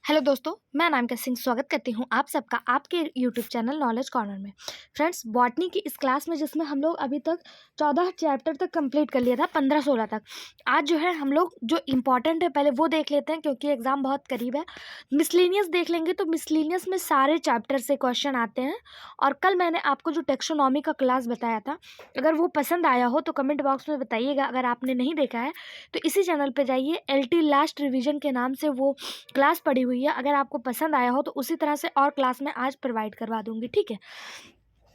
Hello दोस्तों, मैं अनामिका सिंह स्वागत करती हूँ आप सबका आपके यूट्यूब चैनल नॉलेज कॉर्नर में। फ्रेंड्स, बॉटनी की इस क्लास में जिसमें हम लोग अभी तक 14 चैप्टर तक कंप्लीट कर लिया था, 15-16 तक। आज जो है हम लोग जो इम्पॉर्टेंट है पहले वो देख लेते हैं, क्योंकि एग्ज़ाम बहुत करीब है। मिसलेनियस देख लेंगे तो मिसलेनियस में सारे चैप्टर से क्वेश्चन आते हैं। और कल मैंने आपको जो टेक्सोनॉमी का क्लास बताया था, अगर वो पसंद आया हो तो कमेंट बॉक्स में बताइएगा। अगर आपने नहीं देखा है तो इसी चैनल पर जाइए, LT लास्ट रिविजन के नाम से वो क्लास पड़ी हुई है। अगर आपको पसंद आया हो तो उसी तरह से और क्लास में आज प्रोवाइड करवा दूंगी, ठीक है।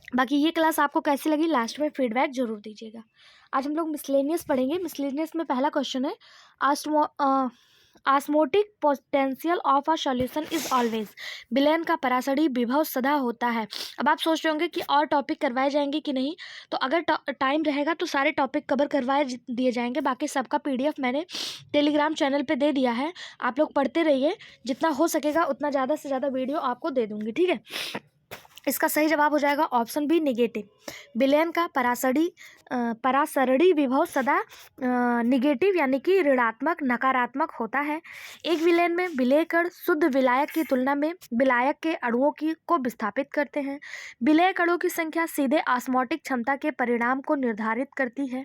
बाकी ये क्लास आपको कैसी लगी लास्ट में फीडबैक जरूर दीजिएगा। आज हम लोग मिसलेनियस पढ़ेंगे। मिसलेनियस में पहला क्वेश्चन है, osmotic potential of a solution is always. विलयन का परासड़ी विभव सदा होता है। अब आप सोच रहे होंगे कि और टॉपिक करवाए जाएंगे कि नहीं, तो अगर टाइम रहेगा तो सारे टॉपिक कवर करवाए दिए जाएंगे। बाकी सबका PDF मैंने टेलीग्राम चैनल पे दे दिया है, आप लोग पढ़ते रहिए। जितना हो सकेगा उतना ज़्यादा से ज़्यादा वीडियो आपको दे दूँगी, ठीक है। इसका सही जवाब हो जाएगा ऑप्शन बी, नेगेटिव। विलयन का परासरणी विभव सदा निगेटिव यानी कि ऋणात्मक नकारात्मक होता है। एक विलयन में विलेय कण शुद्ध विलायक की तुलना में विलायक के अणुओं को विस्थापित करते हैं। विलेय कणों की संख्या सीधे ऑस्मोटिक क्षमता के परिणाम को निर्धारित करती है।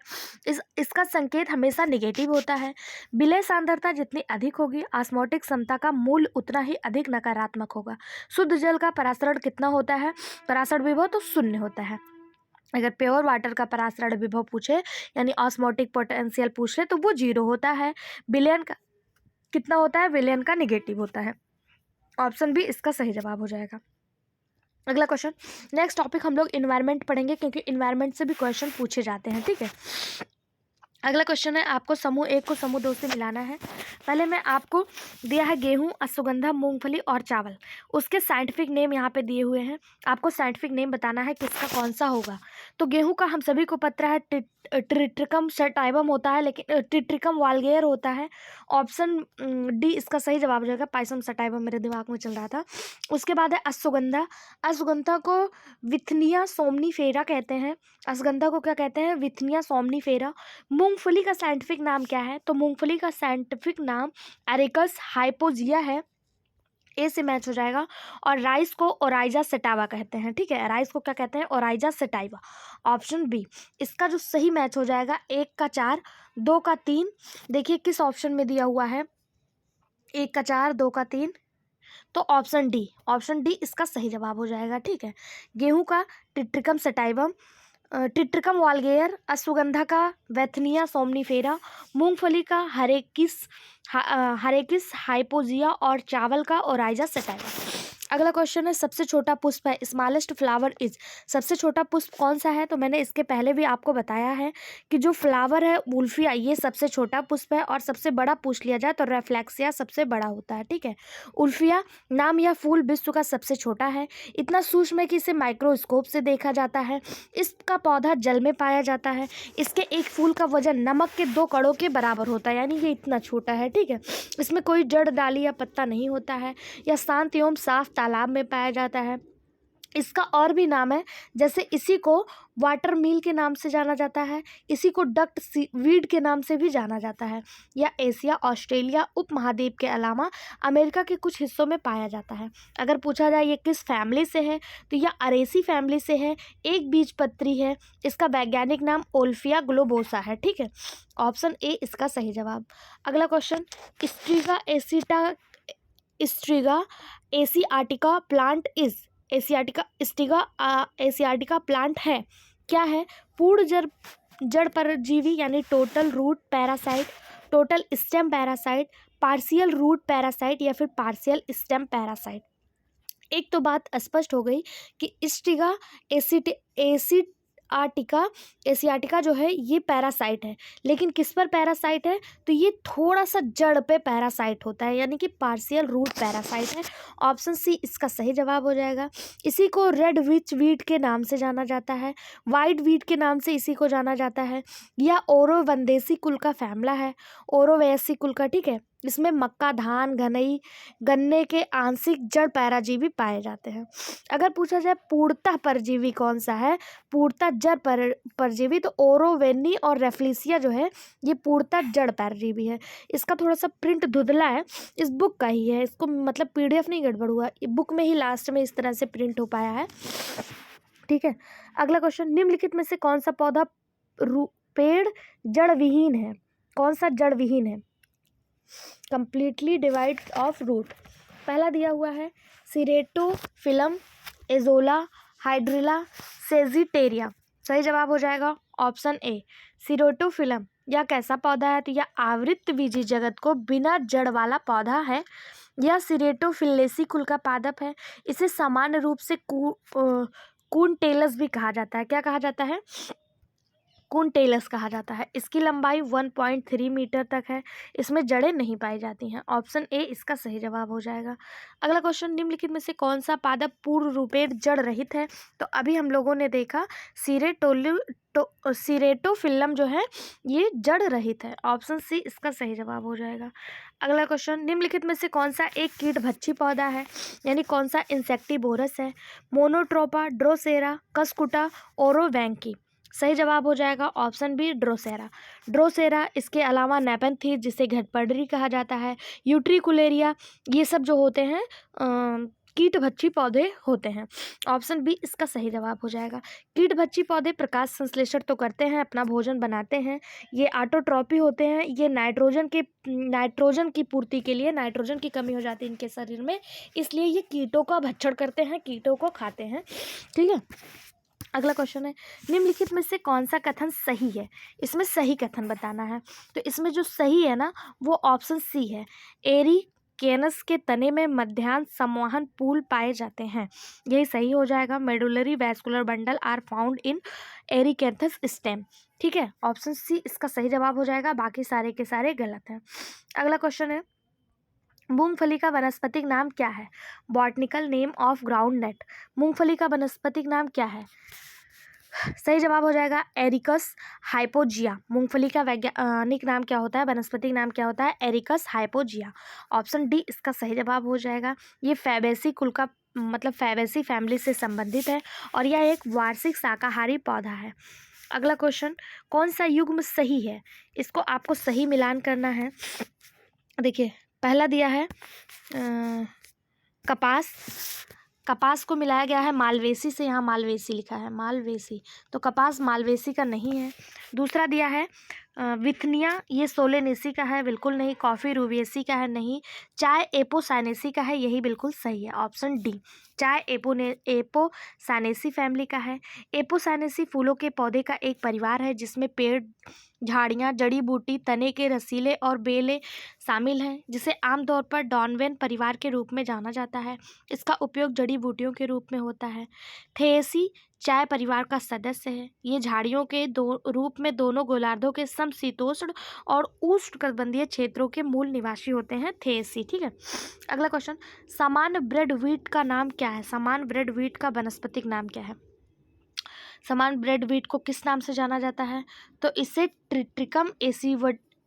इसका संकेत हमेशा निगेटिव होता है। विलेय सांद्रता जितनी अधिक होगी, ऑस्मोटिक क्षमता का मूल्य उतना ही अधिक नकारात्मक होगा। शुद्ध जल का परासरण कितना होता है? परासरण विभव तो 0 होता है। अगर प्योर वाटर का परासरण विभव पूछे यानी ऑस्मोटिक पोटेंशियल पूछ ले तो वो 0 होता है। विलयन का कितना होता है? विलयन का निगेटिव होता है। ऑप्शन बी इसका सही जवाब हो जाएगा। अगला क्वेश्चन, नेक्स्ट टॉपिक हम लोग इन्वायरमेंट पढ़ेंगे, क्योंकि इन्वायरमेंट से भी क्वेश्चन पूछे जाते हैं, ठीक है। अगला क्वेश्चन है, आपको समूह 1 को समूह 2 से मिलाना है। पहले मैं आपको दिया है गेहूं, अश्वगंधा, मूंगफली और चावल। उसके साइंटिफिक नेम यहाँ पे दिए हुए हैं। आपको साइंटिफिक नेम बताना है किसका कौन सा होगा। तो गेहूं का हम सभी को पता है ट्रिट्रिकम सटाइवम होता है, लेकिन ट्रिट्रिकम वाल्गेयर होता है। ऑप्शन डी इसका सही जवाब हो जाएगा। पाइसम सटाइवम मेरे दिमाग में चल रहा था। उसके बाद है अश्वगंधा। अश्वगंधा को विथनिया सोमनीफेरा कहते हैं। अश्वगंधा को क्या कहते हैं? विथनिया सोमनीफेरा। मूंगफली का साइंटिफिक नाम क्या है? तो मूंगफली का साइंटिफिक नाम एरिकस हाइपोजिया है। ए से मैच हो जाएगा। और राइस को ओराइजा सेटावा कहते हैं, ठीक है। राइस को क्या कहते हैं? Oryza sativa. ऑप्शन बी इसका जो सही मैच हो जाएगा। 1 का 4, 2 का 3। देखिए किस ऑप्शन में दिया हुआ है। 1 का 4, 2 का 3, तो ऑप्शन डी इसका सही जवाब हो जाएगा, ठीक है। गेहूं का टिट्रिकम सटाइवम, टिट्रिकम वाल्गेयर, अश्वगंधा का वेथनिया सोमनीफेरा, मूंगफली का हरेकिस हाइपोजिया और चावल का ओराइजा सेटाइवा। अगला क्वेश्चन है, सबसे छोटा पुष्प है, स्मॉलेस्ट फ्लावर इज। सबसे छोटा पुष्प कौन सा है? तो मैंने इसके पहले भी आपको बताया है कि जो फ्लावर है उल्फिया, ये सबसे छोटा पुष्प है। और सबसे बड़ा पूछ लिया जाए तो रेफ्लेक्सिया सबसे बड़ा होता है, ठीक है। उल्फिया नाम या फूल विश्व का सबसे छोटा है। इतना सूक्ष्म है कि इसे माइक्रोस्कोप से देखा जाता है। इसका पौधा जल में पाया जाता है। इसके एक फूल का वजन नमक के 2 कणों के बराबर होता है, यानी ये इतना छोटा है, ठीक है। इसमें कोई जड़, डाली या पत्ता नहीं होता है। यह शांत एवं साफ तालाब में पाया जाता है। इसका और भी नाम है, जैसे इसी को वाटर मिल के नाम से जाना जाता है, इसी को डक्ट वीड के नाम से भी जाना जाता है। यह एशिया, ऑस्ट्रेलिया उपमहाद्वीप के अलावा अमेरिका के कुछ हिस्सों में पाया जाता है। अगर पूछा जाए ये किस फैमिली से है, तो यह अरेसी फैमिली से है। एक बीजपत्री है। इसका वैज्ञानिक नाम ओल्फिया ग्लोबोसा है, ठीक है। ऑप्शन ए इसका सही जवाब। अगला question, Striga asiatica plant is. Asiatica plant है, क्या है? पूर्ण जड़ परजीवी यानी total root parasite, total stem parasite, partial root parasite या फिर पार्शियल स्टेम पैरासाइट। एक तो बात स्पष्ट हो गई कि स्ट्रीगा एसियाटिका जो है ये पैरासाइट है, लेकिन किस पर पैरासाइट है? तो ये थोड़ा सा जड़ पे पैरासाइट होता है, यानी कि पार्शियल रूट पैरासाइट है। ऑप्शन सी इसका सही जवाब हो जाएगा। इसी को रेड विच वीट के नाम से जाना जाता है, वाइट वीट के नाम से इसी को जाना जाता है। यह ओरोवंदेसी कुल का फैमिला है, ओरोवेसी कुल का, ठीक है। इसमें मक्का, धान, गन्ने के आंशिक जड़ परजीवी पाए जाते हैं। अगर पूछा जाए पूर्णतः परजीवी कौन सा है, पूर्णतः जड़ परजीवी, तो ओरोवेनी और रेफ्लिसिया जो है ये पूर्णतः जड़ परजीवी है। इसका थोड़ा सा प्रिंट धुंधला है, इस बुक का ही है, इसको मतलब PDF नहीं गड़बड़ हुआ, बुक में ही लास्ट में इस तरह से प्रिंट हो पाया है। ठीक है, अगला क्वेश्चन, निम्नलिखित में से कौन सा पौधा पेड़ जड़ विहीन है? कौन सा जड़ विहीन है? Completely divide of root. पहला दिया हुआ है सिरेटोफिलम, एजोला, हाइड्रिला, सेजिटेरिया। सही जवाब हो जाएगा ऑप्शन ए सिरेटोफिलम। यह कैसा पौधा है? तो यह आवृतबीजी जगत को बिना जड़ वाला पौधा है। यह सिरेटोफिलेसी कुल का पादप है। इसे सामान्य रूप से कूनटेलस भी कहा जाता है। क्या कहा जाता है? कूनटेलस कहा जाता है। इसकी लंबाई 1.3 मीटर तक है। इसमें जड़ें नहीं पाई जाती हैं। ऑप्शन ए इसका सही जवाब हो जाएगा। अगला क्वेश्चन, निम्नलिखित में से कौन सा पादप पूर्ण रूपेण जड़ रहित है? तो अभी हम लोगों ने देखा सिरेटोफिल्लम जो है ये जड़ रहित है। ऑप्शन सी इसका सही जवाब हो जाएगा। अगला क्वेश्चन, निम्नलिखित में से कौन सा एक कीटभक्षी पौधा है, यानी कौन सा इंसेक्टिवोरस है? मोनोट्रोपा, ड्रोसेरा, कस्कुटा, ओरोवैंकी। सही जवाब हो जाएगा ऑप्शन बी ड्रोसेरा। ड्रोसेरा, इसके अलावा नेपेंथीस जिसे घटपडरी कहा जाता है, यूट्रिकुलेरिया, ये सब जो होते हैं कीटभक्षी पौधे होते हैं। ऑप्शन बी इसका सही जवाब हो जाएगा। कीटभक्षी पौधे प्रकाश संश्लेषण तो करते हैं, अपना भोजन बनाते हैं, ये ऑटोट्रॉपी होते हैं, ये नाइट्रोजन की पूर्ति के लिए, नाइट्रोजन की कमी हो जाती है इनके शरीर में, इसलिए ये कीटों का भक्षण करते हैं, कीटों को खाते हैं। ठीक है, अगला क्वेश्चन है, निम्नलिखित में से कौन सा कथन सही है? इसमें सही कथन बताना है। तो इसमें जो सही है ना वो ऑप्शन सी है, एरी केनस के तने में मध्याह्न संवहन पूल पाए जाते हैं। यही सही हो जाएगा। Medullary vascular bundle are found in ericaceous stem. ठीक है, ऑप्शन सी इसका सही जवाब हो जाएगा। बाकी सारे के सारे गलत हैं। अगला क्वेश्चन है, मूंगफली का वनस्पतिक नाम क्या है? Botanical name of groundnut. मूंगफली का वनस्पतिक नाम क्या है? सही जवाब हो जाएगा एरिकस हाइपोजिया। मूंगफली का वैज्ञानिक नाम क्या होता है, वनस्पतिक नाम क्या होता है? एरिकस हाइपोजिया। ऑप्शन डी इसका सही जवाब हो जाएगा। ये फैबेसी कुल का मतलब फैबेसी फैमिली से संबंधित है और यह एक वार्षिक शाकाहारी पौधा है। अगला क्वेश्चन, कौन सा युग्म सही है? इसको आपको सही मिलान करना है। देखिए, पहला दिया है कपास, कपास को मिलाया गया है मालवेसी से, यहाँ मालवेसी लिखा है, मालवेसी, तो कपास मालवेसी का नहीं है। दूसरा दिया है विथनिया, ये सोलेनेसी का है, बिल्कुल नहीं। कॉफ़ी रूबिएसी का है, नहीं। चाय एपोसाइनेसी का है, यही बिल्कुल सही है, ऑप्शन डी। चाय एपोसाइनेसी फैमिली का है। एपोसाइनेसी फूलों के पौधे का एक परिवार है जिसमें पेड़, झाड़ियाँ, जड़ी बूटी, तने के रसीले और बेलें शामिल हैं, जिसे आमतौर पर डॉनवेन परिवार के रूप में जाना जाता है। इसका उपयोग जड़ी बूटियों के रूप में होता है। थेसी चाय परिवार का सदस्य है। ये झाड़ियों के रूप में दोनों गोलार्धों के समशीतोष्ण और उष्णकटिबंधीय क्षेत्रों के मूल निवासी होते हैं थेसी। ठीक है, अगला क्वेश्चन, सामान्य ब्रेड व्हीट का नाम क्या है? सामान्य ब्रेड व्हीट का वनस्पतिक नाम क्या है? सामान्य ब्रेड व्हीट को किस नाम से जाना जाता है? तो इसे ट्रिट्रिकम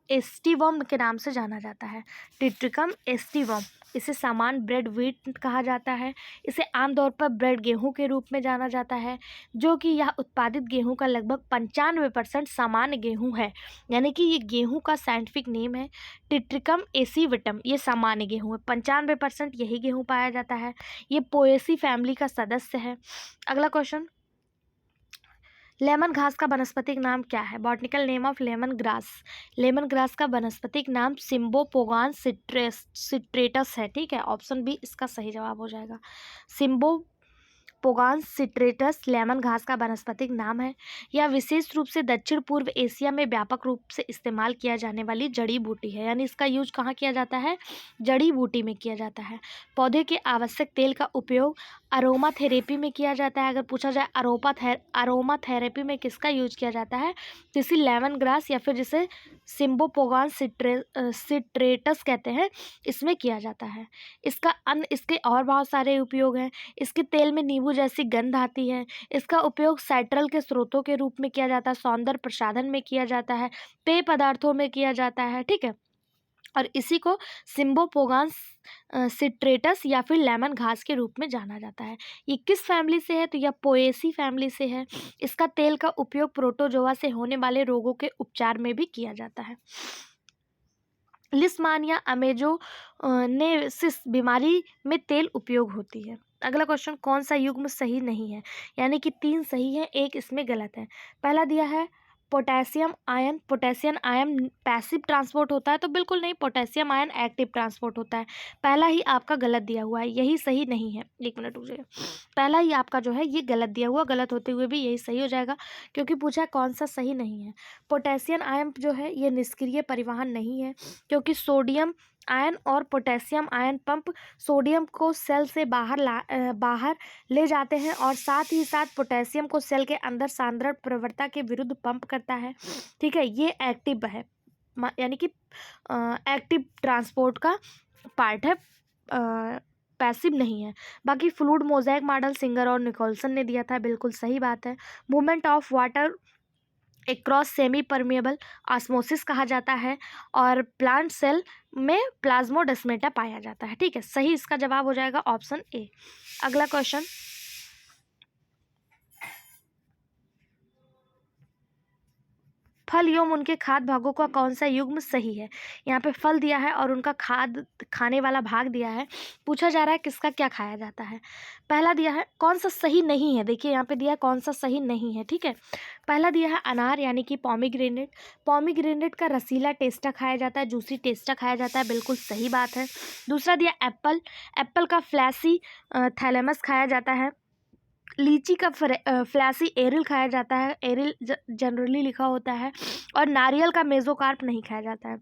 एस्टिवम के नाम से जाना जाता है। ट्रिट्रिकम एस्टिवम, इसे सामान्य ब्रेड व्हीट कहा जाता है। इसे आमतौर पर ब्रेड गेहूं के रूप में जाना जाता है, जो कि यह उत्पादित गेहूं का लगभग 95% सामान्य गेहूं है, यानी कि ये गेहूं का साइंटिफिक नेम है ट्रिट्रिकम एसिविटम। ये सामान्य गेहूं है, 95% यही गेहूं पाया जाता है। ये पोएसी फैमिली का सदस्य है। अगला क्वेश्चन, लेमन घास का वनस्पतिक नाम क्या है? Botanical name of lemon grass. Lemon grass का वनस्पतिक नाम सिम्बोपोगान सिट्रेटस है। ठीक है, ऑप्शन बी इसका सही जवाब हो जाएगा। सिम्बोपोगान सिट्रेटस लेमन घास का वनस्पतिक नाम है। यह विशेष रूप से दक्षिण पूर्व एशिया में व्यापक रूप से इस्तेमाल किया जाने वाली जड़ी बूटी है, यानी इसका यूज कहाँ किया जाता है? जड़ी बूटी में किया जाता है। पौधे के आवश्यक तेल का उपयोग अरोमा थेरेपी में किया जाता है। अगर पूछा जाए अरोमा थेरेपी में किसका यूज किया जाता है, तो इसी लेमन ग्रास या फिर जिसे सिम्बोपोगान सिट्रेटस कहते हैं, इसमें किया जाता है। इसके और बहुत सारे उपयोग हैं। इसके तेल में नींबू जैसी गंध आती है। इसका उपयोग साइट्रल के स्रोतों के रूप में किया जाता है, सौंदर्य प्रसाधन में किया जाता है, पेय पदार्थों में किया जाता है। ठीक है, और इसी को सिम्बोपोगान्स सिट्रेटस या फिर लेमन घास के रूप में जाना जाता है। ये किस फैमिली से है? तो यह पोएसी फैमिली से है। इसका तेल का उपयोग प्रोटोजोआ से होने वाले रोगों के उपचार में भी किया जाता है। लिस्मानिया अमेजोनेसिस बीमारी में तेल उपयोग होती है। अगला क्वेश्चन, कौन सा युग्म सही नहीं है? यानी कि 3 सही है, 1 इसमें गलत है। पहला दिया है potassium ion. Potassium ion passive transport होता है, तो बिल्कुल नहीं, पोटेशियम आयन एक्टिव ट्रांसपोर्ट होता है। पहला ही आपका गलत दिया हुआ है, यही सही नहीं है। 1 मिनट रुक जाइए। पहला ही आपका जो है ये गलत दिया हुआ, गलत होते हुए भी यही सही हो जाएगा, क्योंकि पूछा है कौन सा सही नहीं है। पोटेशियम आयन जो है ये निष्क्रिय परिवहन नहीं है, क्योंकि सोडियम आयन और पोटेशियम आयन पंप सोडियम को सेल से बाहर ले जाते हैं और साथ ही साथ पोटेशियम को सेल के अंदर सांद्रण प्रवणता के विरुद्ध पंप करता है। ठीक है, ये एक्टिव है, यानी कि एक्टिव ट्रांसपोर्ट का पार्ट है, पैसिव नहीं है। बाकी फ्लूइड मोज़ेक मॉडल सिंगर और निकोलसन ने दिया था, बिल्कुल सही बात है। Movement of water across semi permeable osmosis कहा जाता है, और प्लांट सेल में प्लाज्मोडेस्माटा पाया जाता है। ठीक है, सही इसका जवाब हो जाएगा ऑप्शन ए। अगला क्वेश्चन, फल एवं उनके खाद्य भागों का कौन सा युग्म सही है? यहाँ पे फल दिया है और उनका खाने वाला भाग दिया है। पूछा जा रहा है किसका क्या खाया जाता है। पहला दिया है, कौन सा सही नहीं है, देखिए यहाँ पे दिया है कौन सा सही नहीं है। ठीक है, पहला दिया है अनार, यानी कि पॉमीग्रेनेट। पॉमीग्रेनेट का रसीला टेस्टा खाया जाता है, जूसी टेस्टा खाया जाता है, बिल्कुल सही बात है। दूसरा दिया एप्पल। एप्पल का फ्लैसी थैलेमस खाया जाता है। लीची का फ्लैसी एरिल खाया जाता है, एरिल जनरली लिखा होता है। और नारियल का मेसोकार्प नहीं खाया जाता है।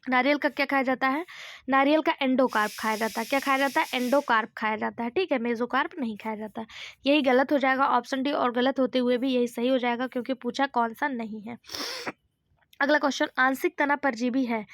नारियल का क्या खाया जाता है? नारियल का एंडोकार्प खाया जाता है। क्या खाया जाता है? एंडोकार्प खाया जाता है। ठीक है, मेसोकार्प नहीं खाया जाता है। यही गलत हो जाएगा ऑप्शन डी, और गलत होते हुए भी यही सही हो जाएगा, क्योंकि पूछा कौन सा नहीं है। अगला क्वेश्चन, आंशिक तना परजीवी है,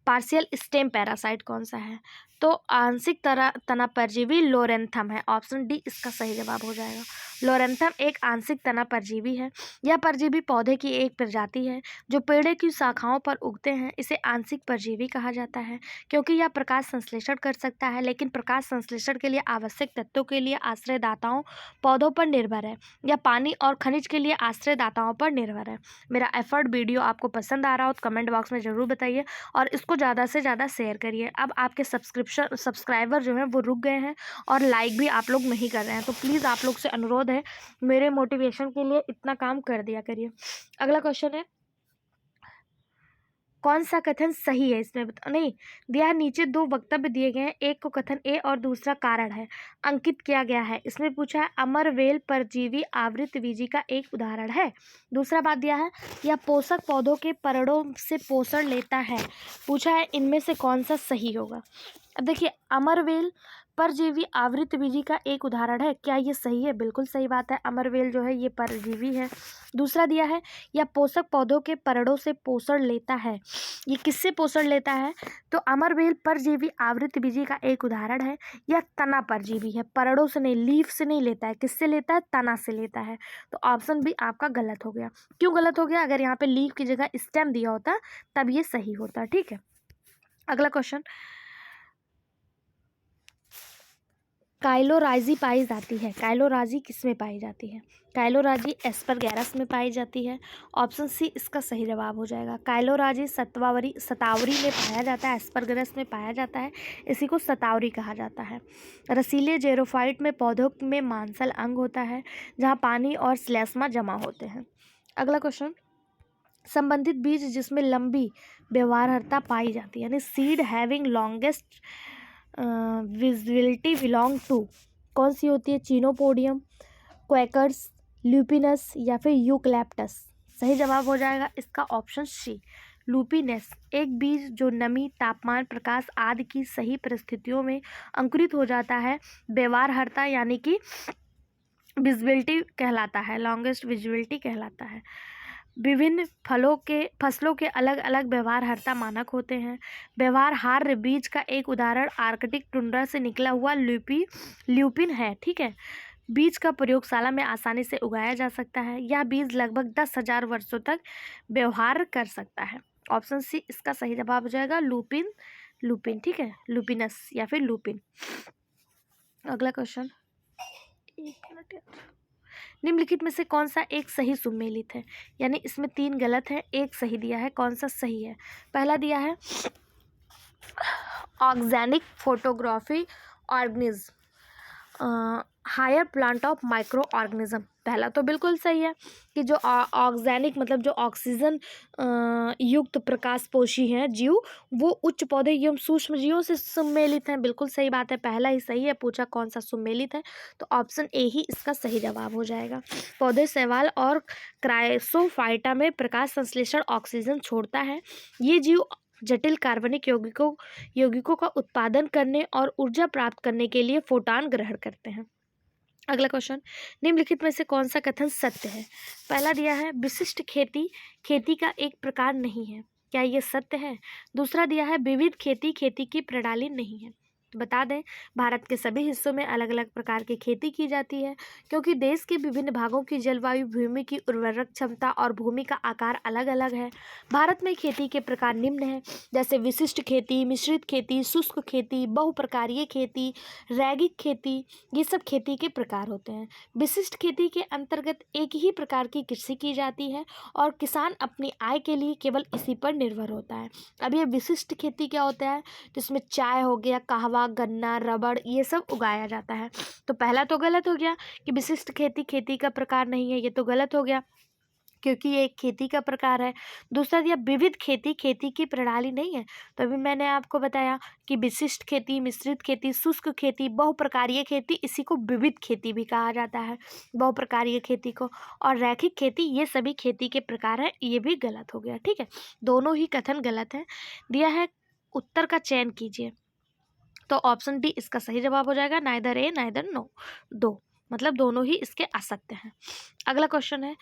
पार्शियल स्टेम पैरासाइट कौन सा है? तो आंशिक तना परजीवी लोरेंथम है, ऑप्शन डी इसका सही जवाब हो जाएगा। लोरेंथम एक आंशिक तना परजीवी है। यह परजीवी पौधे की एक प्रजाति है जो पेड़ की शाखाओं पर उगते हैं। इसे आंशिक परजीवी कहा जाता है, क्योंकि यह प्रकाश संश्लेषण कर सकता है, लेकिन प्रकाश संश्लेषण के लिए आवश्यक तत्वों के लिए आश्रयदाताओं पौधों पर निर्भर है। यह पानी और खनिज के लिए आश्रयदाताओं पर निर्भर है। मेरा एफर्ट वीडियो आपको पसंद आ रहा हो तो कमेंट बॉक्स में ज़रूर बताइए, और इसको ज़्यादा से ज़्यादा शेयर करिए। अब आपके सब्सक्राइबर जो हैं वो रुक गए हैं, और लाइक भी आप लोग नहीं कर रहे हैं, तो प्लीज़ आप लोग से अनुरोध है, मेरे मोटिवेशन के लिए इतना काम कर दिया करिए। अगला क्वेश्चन है, कौन सा कथन सही है इसमें नहीं दिया है। नीचे 2 वक्तव्य दिए गए हैं, एक को कथन ए और दूसरा कारण है अंकित किया गया है। इसमें पूछा है अमरवेल परजीवी आवृत बीजी का एक उदाहरण है। दूसरा बात दिया है, यह पोषक पौधों के परड़ों से पोषण लेता है। पूछा है इनमें से कौन सा सही होगा। अब देखिए, अमरवेल परजीवी आवृत बीजी का एक उदाहरण है, क्या ये सही है? बिल्कुल सही बात है, अमरवेल जो है ये परजीवी है। दूसरा दिया है, यह पोषक पौधों के परड़ों से पोषण लेता है। ये किससे पोषण लेता है? तो अमरवेल परजीवी आवृत बीजी का एक उदाहरण है। यह तना परजीवी है, परड़ों से नहीं, लीफ से नहीं लेता है। किससे लेता है? तना से लेता है। तो ऑप्शन भी आपका गलत हो गया। क्यों गलत हो गया? अगर यहाँ पे लीफ की जगह स्टेम दिया होता तब ये सही होता। ठीक है, अगला क्वेश्चन, काइलोराजी पाई जाती है। काइलोराजी किस में पाई जाती है? काइलोराजी एस्परगैरस में पाई जाती है, ऑप्शन सी इसका सही जवाब हो जाएगा। काइलोराजी सतावरी में पाया जाता है, एस्परगैरस में पाया जाता है, इसी को सतावरी कहा जाता है। रसीले जेरोफाइट में पौधों में मांसल अंग होता है, जहाँ पानी और स्लेस्मा जमा होते हैं। अगला क्वेश्चन, संबंधित बीज जिसमें लंबी व्यवहार्यता पाई जाती है, यानी seed having longest visibility belong to, कौन सी होती है? चीनोपोडियम, क्वेकर्स, ल्यूपिनस या फिर यूकैलिप्टस। सही जवाब हो जाएगा इसका ऑप्शन सी, लूपिनस। एक बीज जो नमी, तापमान, प्रकाश आदि की सही परिस्थितियों में अंकुरित हो जाता है, व्यवहार्यता यानी कि विजिबिलिटी कहलाता है, लॉन्गेस्ट विजिबिलिटी कहलाता है। विभिन्न फसलों के अलग अलग व्यवहार्यता मानक होते हैं। व्यवहार्य बीज का एक उदाहरण आर्कटिक टुंड्रा से निकला हुआ ल्यूपिन है। ठीक है, बीज का प्रयोगशाला में आसानी से उगाया जा सकता है। यह बीज लगभग 10,000 वर्षों तक व्यवहार कर सकता है। ऑप्शन सी इसका सही जवाब हो जाएगा लूपिन, लूपिन, ठीक है, लूपिनस या फिर लूपिन। अगला क्वेश्चन, एक मिनट यार। निम्नलिखित में से कौन सा एक सही सुमेलित है, यानी इसमें 3 गलत है, एक सही दिया है, कौन सा सही है? पहला दिया है organic photography organism, higher plant of micro organism. पहला तो बिल्कुल सही है कि जो ऑर्गेनिक मतलब जो ऑक्सीजन युक्त प्रकाशपोषी हैं जीव, वो उच्च पौधे एवं सूक्ष्म जीवों से सम्मिलित हैं। बिल्कुल सही बात है, पहला ही सही है। पूछा कौन सा सम्मिलित है, तो ऑप्शन ए ही इसका सही जवाब हो जाएगा। पौधे शैवाल और क्राइसोफाइटा में प्रकाश संश्लेषण ऑक्सीजन छोड़ता है। ये जीव जटिल कार्बनिक यौगिकों का उत्पादन करने और ऊर्जा प्राप्त करने के लिए फोटॉन ग्रहण करते हैं। अगला क्वेश्चन, निम्नलिखित में से कौन सा कथन सत्य है? पहला दिया है विशिष्ट खेती खेती का एक प्रकार नहीं है, क्या ये सत्य है? दूसरा दिया है विविध खेती खेती की प्रणाली नहीं है। तो बता दें, भारत के सभी हिस्सों में अलग अलग प्रकार की खेती की जाती है, क्योंकि देश के विभिन्न भागों की जलवायु, भूमि की उर्वरक क्षमता और भूमि का आकार अलग अलग है। भारत में खेती के प्रकार निम्न हैं, जैसे विशिष्ट खेती, मिश्रित खेती, शुष्क खेती, बहुप्रकारीय खेती, रैगिक खेती, ये सब खेती के प्रकार होते हैं। विशिष्ट खेती के अंतर्गत एक ही प्रकार की कृषि की जाती है और किसान अपनी आय के लिए केवल इसी पर निर्भर होता है। अब ये विशिष्ट खेती क्या होता है? तो इसमें चाय हो गया, कहवा, गन्ना, रबड़, ये सब उगाया जाता है। तो पहला तो गलत हो गया कि विशिष्ट खेती खेती का प्रकार नहीं है, ये तो गलत हो गया क्योंकि ये एक खेती का प्रकार है। दूसरा दिया विविध खेती खेती की प्रणाली नहीं है, तो अभी मैंने आपको बताया कि विशिष्ट खेती, मिश्रित खेती, शुष्क खेती, बहुप्रकारीय खेती, इसी को विविध खेती भी कहा जाता है, बहुप्रकारीय खेती को। और रैखिक खेती, ये सभी खेती के प्रकार हैं, ये भी गलत हो गया। ठीक है, दोनों ही कथन गलत है। दिया है उत्तर का चयन कीजिए, तो ऑप्शन डी इसका सही जवाब हो जाएगा, नाइदर ए नाइदर नो, दो, मतलब दोनों ही इसके असत्य हैं। अगला क्वेश्चन है,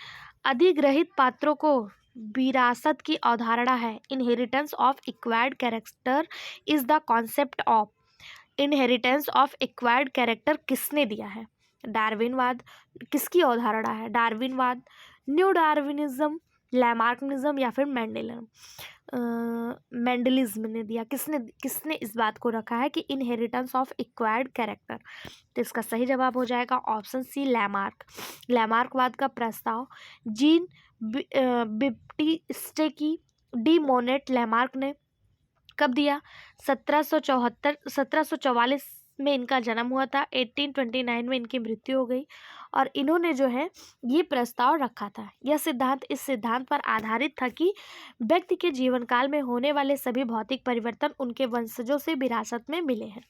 अधिग्रहित पात्रों को विरासत की अवधारणा है। Inheritance of acquired character is the concept of. Inheritance of acquired character किसने दिया है? डार्विनवाद। किसकी अवधारणा है? डार्विनवाद, न्यू डार्विनिज्म, लैमार्किज्म या फिर मेंडलिज्म ने दिया। किसने इस बात को रखा है कि इनहेरिटेंस ऑफ एक्वायर्ड कैरेक्टर? तो इसका सही जवाब हो जाएगा ऑप्शन सी, लैमार्क। लैमार्कवाद का प्रस्ताव जीन बिप्टिस्टे डी मोनेट लैमार्क ने कब दिया? 1744 में इनका जन्म हुआ था, 1829 में इनकी मृत्यु हो गई। और इन्होंने जो है ये प्रस्ताव रखा था। यह सिद्धांत इस सिद्धांत पर आधारित था कि व्यक्ति के जीवन काल में होने वाले सभी भौतिक परिवर्तन उनके वंशजों से विरासत में मिले हैं।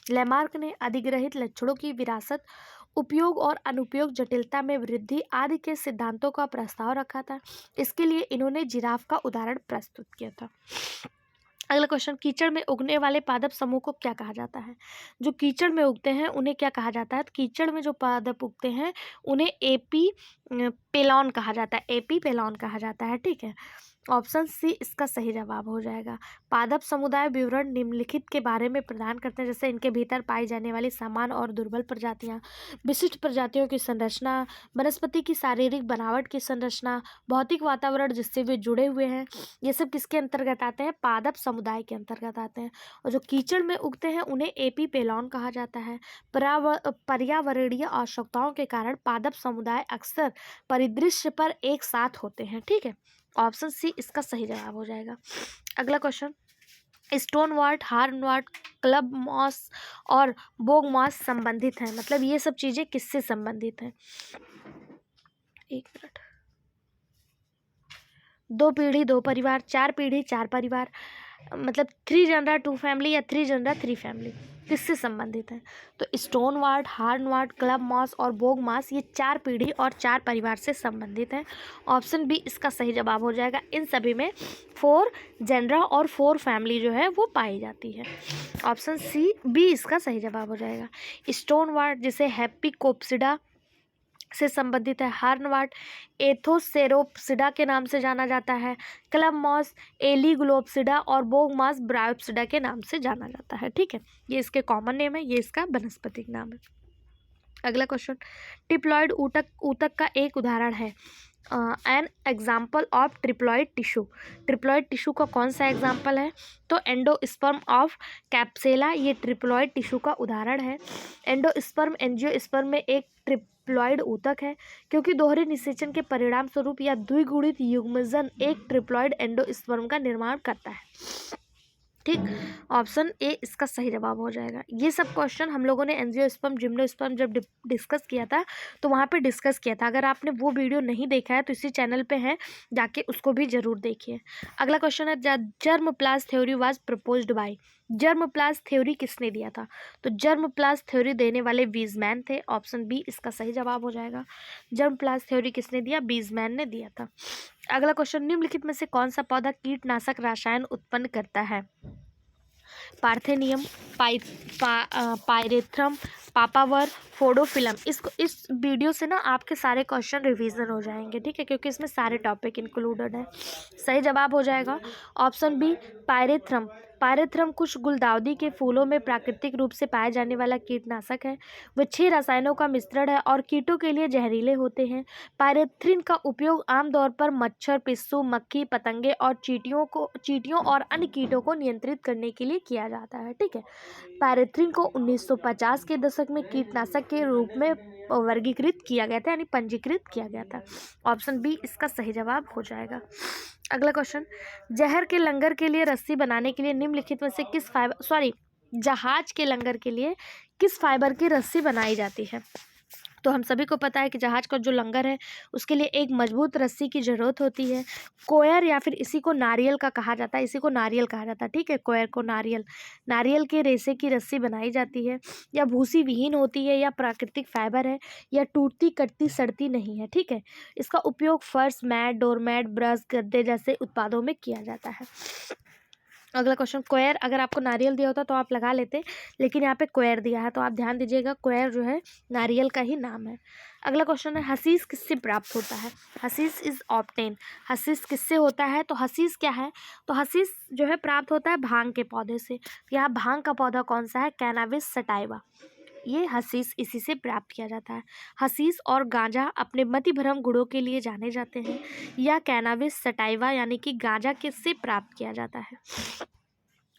लैमार्क ने अधिग्रहित लक्षणों की विरासत, उपयोग और अनुपयोग, जटिलता में वृद्धि आदि के सिद्धांतों का प्रस्ताव रखा था। इसके लिए इन्होंने जिराफ का उदाहरण प्रस्तुत किया था। अगला क्वेश्चन, कीचड़ में उगने वाले पादप समूह को क्या कहा जाता है? जो कीचड़ में उगते हैं उन्हें क्या कहा जाता है? कीचड़ में जो पादप उगते हैं उन्हें एपी पेलॉन कहा जाता है, एपी पेलॉन कहा जाता है। ठीक है, ऑप्शन सी इसका सही जवाब हो जाएगा। पादप समुदाय विवरण निम्नलिखित के बारे में प्रदान करते हैं, जैसे इनके भीतर पाई जाने वाली सामान्य और दुर्बल प्रजातियां, विशिष्ट प्रजातियों की संरचना, वनस्पति की शारीरिक बनावट की संरचना, भौतिक वातावरण जिससे वे जुड़े हुए हैं, ये सब किसके अंतर्गत आते हैं? पादप समुदाय के अंतर्गत आते हैं। और जो कीचड़ में उगते हैं उन्हें एपी पेलॉन कहा जाता है। पर्यावरणीय आवश्यकताओं के कारण पादप समुदाय अक्सर परिदृश्य पर एक साथ होते हैं। ठीक है, ऑप्शन सी इसका सही जवाब हो जाएगा। अगला क्वेश्चन, स्टोनवॉर्ट, हार्नवॉर्ट, क्लब मॉस और बोग मॉस संबंधित हैं, मतलब ये सब चीजें किससे संबंधित हैं? एक मिनट। 2 पीढ़ी 2 परिवार, 4 पीढ़ी 4 परिवार, मतलब 3 जनरा 2 फैमिली या 3 जनरा 3 फैमिली, किससे संबंधित है? तो स्टोनवॉर्ट, हार्नवॉर्ट, क्लब मॉस और बोग मॉस ये 4 पीढ़ी और 4 परिवार से संबंधित है। ऑप्शन बी इसका सही जवाब हो जाएगा। इन सभी में 4 जनरा और 4 फैमिली जो है वो पाई जाती है। ऑप्शन सी बी इसका सही जवाब हो जाएगा। स्टोनवॉर्ट जिसे हैप्पीकोप्सिडा से संबंधित है, हार्नवॉर्ट एथोसेरोप्सिडा के नाम से जाना जाता है, क्लब मॉस एलीग्लोप्सिडा और बोग मॉस ब्रायोप्सिडा के नाम से जाना जाता है। ठीक है, ये इसके कॉमन नेम है, ये इसका वनस्पतिक नाम है। अगला क्वेश्चन, टिप्लॉइड ऊतक का एक उदाहरण है। An example of triploid tissue. Triploid tissue का कौन सा एग्जाम्पल है? तो एंडोस्पर्म ऑफ कैप्सेला ये ट्रिप्लॉइड टिश्यू का उदाहरण है। एंडोस्पर्म एंजियोस्पर्म में एक ट्रिप्लॉइड ऊतक है, क्योंकि दोहरे निषेचन के परिणाम स्वरूप या द्विगुणित युग्मजन एक ट्रिप्लॉइड एंडोस्पर्म का निर्माण करता है। ठीक, ऑप्शन ए इसका सही जवाब हो जाएगा। ये सब क्वेश्चन हम लोगों ने एंजियोस्पर्म जिम्नोस्पर्म जब डिस्कस किया था तो वहाँ पे डिस्कस किया था। अगर आपने वो वीडियो नहीं देखा है तो इसी चैनल पे है, जाके उसको भी जरूर देखिए। अगला क्वेश्चन है germplasm theory was proposed by. Germplasm theory किसने दिया था? तो जर्मप्लाज्म थ्योरी देने वाले वीजमैन थे। ऑप्शन बी इसका सही जवाब हो जाएगा। जर्मप्लाज्म थ्योरी किसने दिया? वीजमैन ने दिया था। अगला क्वेश्चन, निम्नलिखित में से कौन सा पौधा कीटनाशक रसायन उत्पन्न करता है? Parthenium, pyrethrum, papaver, podophyllum. इस वीडियो से ना आपके सारे क्वेश्चन रिवीजन हो जाएंगे, ठीक है, क्योंकि इसमें सारे टॉपिक इंक्लूडेड है। सही जवाब हो जाएगा ऑप्शन बी पायरेथ्रम। पायरेथ्रम कुछ गुलदाउदी के फूलों में प्राकृतिक रूप से पाया जाने वाला कीटनाशक है। वे 6 रसायनों का मिश्रण है और कीटों के लिए जहरीले होते हैं। पायरेथ्रिन का उपयोग आमतौर पर मच्छर, पिस्सू, मक्खी, पतंगे और चींटियों और अन्य कीटों को नियंत्रित करने के लिए किया जाता है। ठीक है, पायरेथ्रिन को 1950 के दशक में कीटनाशक के रूप में वर्गीकृत किया गया था, यानी पंजीकृत किया गया था। ऑप्शन बी इसका सही जवाब हो जाएगा। अगला क्वेश्चन, जहर के लंगर के लिए रस्सी बनाने के लिए निम्नलिखित में से जहाज के लंगर के लिए किस फाइबर की रस्सी बनाई जाती है? तो हम सभी को पता है कि जहाज का जो लंगर है उसके लिए एक मजबूत रस्सी की ज़रूरत होती है। कोयर या फिर इसी को नारियल का कहा जाता है, इसी को नारियल कहा जाता है। ठीक है, कोयर को नारियल के रेशे की रस्सी बनाई जाती है। या भूसी विहीन होती है, या प्राकृतिक फाइबर है, या टूटती कटती सड़ती नहीं है। ठीक है, इसका उपयोग फर्श, मैट, डोरमैट, ब्रश, गद्दे जैसे उत्पादों में किया जाता है। अगला क्वेश्चन, कोयर, अगर आपको नारियल दिया होता तो आप लगा लेते, लेकिन यहाँ पे कोयर दिया है तो आप ध्यान दीजिएगा, कोयर जो है नारियल का ही नाम है। अगला क्वेश्चन है, हसीस किससे प्राप्त होता है? हसीस इज ऑब्टेन। हसीस किससे होता है? तो हसीस क्या है? तो हसीस जो है प्राप्त होता है भांग के पौधे से। यहाँ भांग का पौधा कौन सा है? Cannabis sativa. ये हसीस इसी से प्राप्त किया जाता है। हसीस और गांजा अपने मतिभ्रम गुणों के लिए जाने जाते हैं। या कैनाबिस सटाइवा यानी कि गांजा किससे प्राप्त किया जाता है?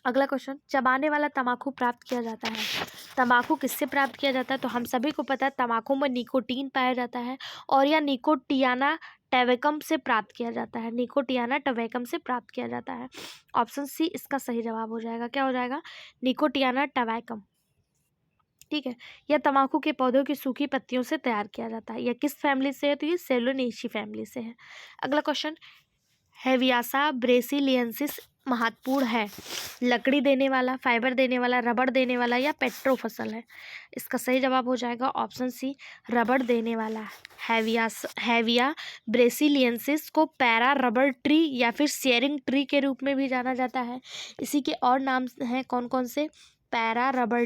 अगला क्वेश्चन, चबाने वाला तंबाकू प्राप्त किया जाता है। तंबाकू किससे प्राप्त किया जाता है? तो हम सभी को पता है तंबाकू में निकोटीन पाया जाता है, और यह निकोटियाना टैबेकम से प्राप्त किया जाता है। निकोटियाना टैबेकम से प्राप्त किया जाता है। ऑप्शन सी इसका सही जवाब हो जाएगा। क्या हो जाएगा? निकोटियाना टैबेकम। ठीक है, यह तंबाकू के पौधों की सूखी पत्तियों से तैयार किया जाता है। यह किस फैमिली से है? तो ये सेलोनेसी फैमिली से है। अगला क्वेश्चन, हेवियासा ब्रेसिलियंसिस महत्वपूर्ण है। लकड़ी देने वाला, फाइबर देने वाला, रबड़ देने वाला, या पेट्रो फसल है? इसका सही जवाब हो जाएगा ऑप्शन सी रबड़ देने वाला। हेविया ब्रेसिलियंसिस को पैरा रबड़ ट्री या फिर शेयरिंग ट्री के रूप में भी जाना जाता है। इसी के और नाम हैं कौन कौन से? पैरा रबड़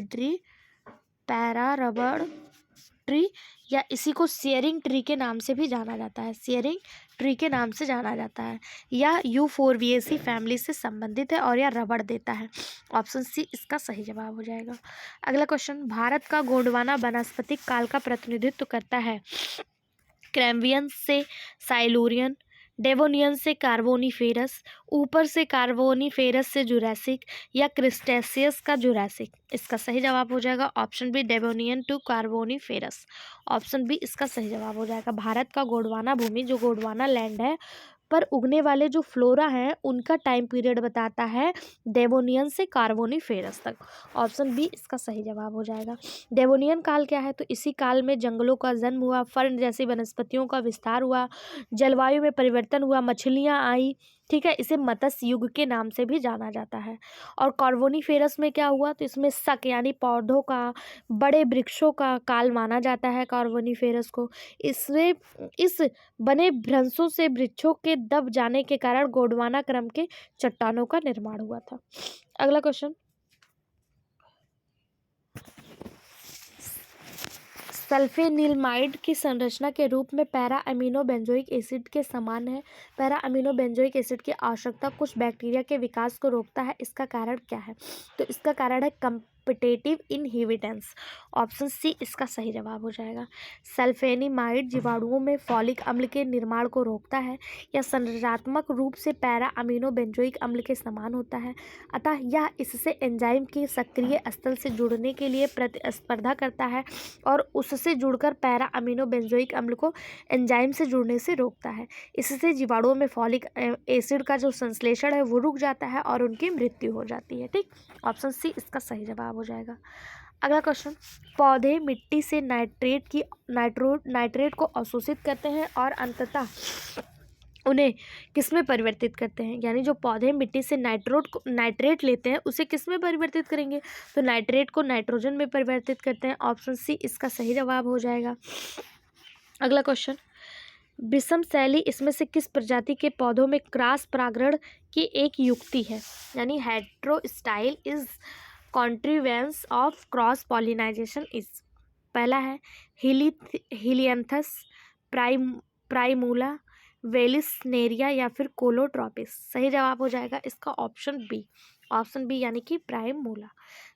ट्री, या इसी को शेयरिंग ट्री के नाम से भी जाना जाता है। शेयरिंग ट्री के नाम से जाना जाता है। या यूफोरबिएसी फैमिली से संबंधित है और यह रबड़ देता है। ऑप्शन सी इसका सही जवाब हो जाएगा। अगला क्वेश्चन, भारत का गोंडवाना वानस्पतिक काल का प्रतिनिधित्व करता है। कैम्ब्रियन से साइलूरियन, डेवोनियन से कार्बोनीफेरस, ऊपर से कार्बोनीफेरस से जुरासिक, या क्रिस्टेशियस का जुरासिक? इसका सही जवाब हो जाएगा option B Devonian to Carboniferous. Option B इसका सही जवाब हो जाएगा। भारत का गोंडवाना भूमि, जो गोंडवाना लैंड है, पर उगने वाले जो फ्लोरा हैं उनका टाइम पीरियड बताता है डेवोनियन से कार्बोनीफेरस तक। ऑप्शन बी इसका सही जवाब हो जाएगा। डेवोनियन काल क्या है? तो इसी काल में जंगलों का जन्म हुआ, फर्न जैसी वनस्पतियों का विस्तार हुआ, जलवायु में परिवर्तन हुआ, मछलियाँ आई। ठीक है, इसे मत्स्य युग के नाम से भी जाना जाता है। और कार्बोनीफेरस में क्या हुआ? तो इसमें सक यानी पौधों का, बड़े वृक्षों का काल माना जाता है कार्बोनीफेरस को। इसमें इस बने भ्रंशों से वृक्षों के दब जाने के कारण गोंडवाना क्रम के चट्टानों का निर्माण हुआ था। अगला क्वेश्चन, सल्फेनिलमाइड की संरचना के रूप में पैरा अमीनो बेंजोइक एसिड के समान है। पैरा अमीनो बेंजोइक एसिड की आवश्यकता कुछ बैक्टीरिया के विकास को रोकता है। इसका कारण क्या है? तो इसका कारण है ऑक्सीडेटिव इनहिबिटेंस। ऑप्शन सी इसका सही जवाब हो जाएगा। सल्फेनिमाइड जीवाणुओं में फॉलिक अम्ल के निर्माण को रोकता है। यह संरचनात्मक रूप से पैरा अमीनो बेंजोइक अम्ल के समान होता है, अतः यह इससे एंजाइम के सक्रिय स्थल से जुड़ने के लिए प्रतिस्पर्धा करता है और उससे जुड़कर पैरा अमीनो बेंजोइक अम्ल को एंजाइम से जुड़ने से रोकता है। इससे जीवाणुओं में फॉलिक एसिड का जो संश्लेषण है वो रुक जाता है और उनकी मृत्यु हो जाती है। ठीक, ऑप्शन सी इसका सही जवाब हो जाएगा। अगला क्वेश्चन, पौधे मिट्टी से नाइट्रेट को अवशोषित करते हैं और अंततः उन्हें किसमें परिवर्तित करते हैं। यानी जो पौधे मिट्टी से नाइट्रेट लेते हैं उसे किसमें परिवर्तित करेंगे, तो नाइट्रेट को नाइट्रोजन में परिवर्तित करते हैं। ऑप्शन सी इसका सही जवाब हो जाएगा। अगला क्वेश्चन, विषम शैली इसमें से किस प्रजाति के पौधों में क्रॉस परागण की एक युक्ति है। यानी हेटेरोस्टाइल is contrivances of cross पॉलिनाइजेशन is. पहला है हिलियंथस प्राइमूला, वेलिसनेरिया या फिर कोलोट्रोपिस। सही जवाब हो जाएगा इसका ऑप्शन बी। ऑप्शन बी यानी कि प्राइमूला।